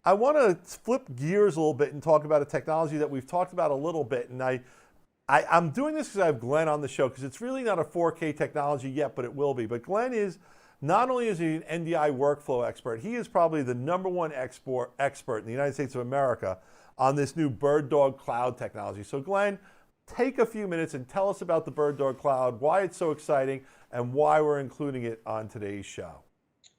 I want to flip gears a little bit and talk about a technology that we've talked about a little bit. And I'm doing this because I have Glenn on the show because it's really not a 4K technology yet, but it will be. But Glenn is not only is he an NDI workflow expert, he is probably the #1 expert in the United States of America on this new BirdDog Cloud technology. So Glenn, take a few minutes and tell us about the BirdDog Cloud, why it's so exciting, and why we're including it on today's show.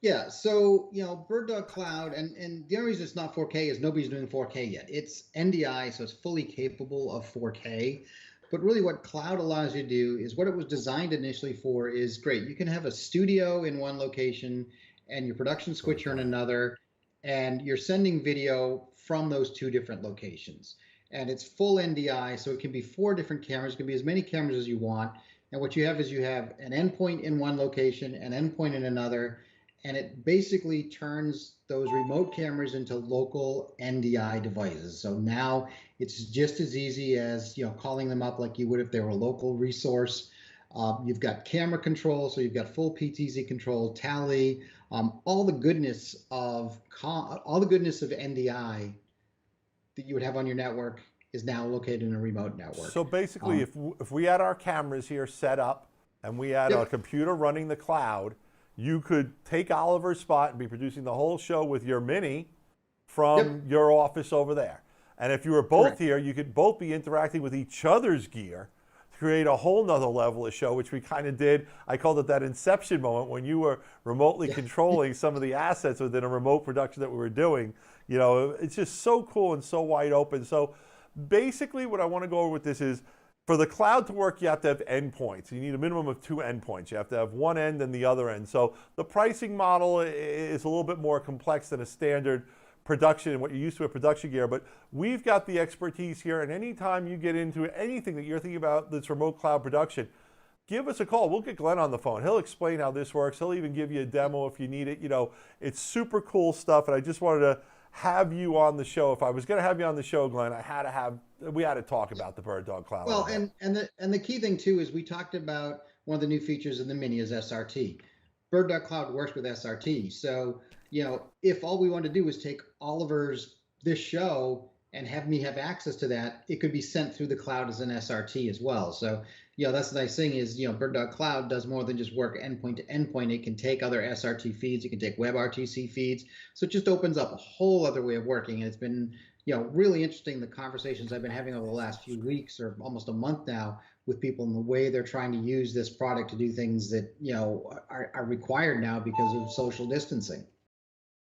Yeah, so BirdDog Cloud, and the only reason it's not 4K is nobody's doing 4K yet. It's NDI, so it's fully capable of 4K. But really, what cloud allows you to do is what it was designed initially for is great. You can have a studio in one location and your production switcher in another, and you're sending video from those two different locations. And it's full NDI, so it can be 4 different cameras. It can be as many cameras as you want. And what you have is you have an endpoint in one location, an endpoint in another, and it basically turns those remote cameras into local NDI devices. So now it's just as easy as calling them up like you would if they were a local resource. You've got camera control, so you've got full PTZ control, tally, all the goodness of NDI that you would have on your network is now located in a remote network. So basically, if we had our cameras here set up and we had a Yep. computer running the cloud, you could take Oliver's spot and be producing the whole show with your mini from Yep. your office over there. And if you were both Correct. here, you could both be interacting with each other's gear to create a whole nother level of show, which we kind of did. I called it that inception moment when you were remotely controlling some of the assets within a remote production that we were doing. It's just so cool and so wide open. So basically what I want to go over with this is, for the cloud to work, you have to have endpoints. You need a minimum of 2 endpoints. You have to have one end and the other end. So the pricing model is a little bit more complex than a standard production and what you're used to with production gear. But we've got the expertise here, and anytime you get into anything that you're thinking about that's remote cloud production, give us a call. We'll get Glenn on the phone. He'll explain how this works. He'll even give you a demo if you need it. It's super cool stuff, and I just wanted to have you on the show. If I was going to have you on the show, Glenn, we had to talk about the BirdDog Cloud. Well, and the key thing too is we talked about one of the new features in the Mini is SRT. BirdDog Cloud works with SRT. So, if all we want to do is take Oliver's this show and have me have access to that, it could be sent through the cloud as an SRT as well. So, that's the nice thing is, BirdDog Cloud does more than just work endpoint to endpoint. It can take other SRT feeds. It can take WebRTC feeds. So it just opens up a whole other way of working. And it's been, really interesting, the conversations I've been having over the last few weeks or almost a month now with people and the way they're trying to use this product to do things that, are required now because of social distancing.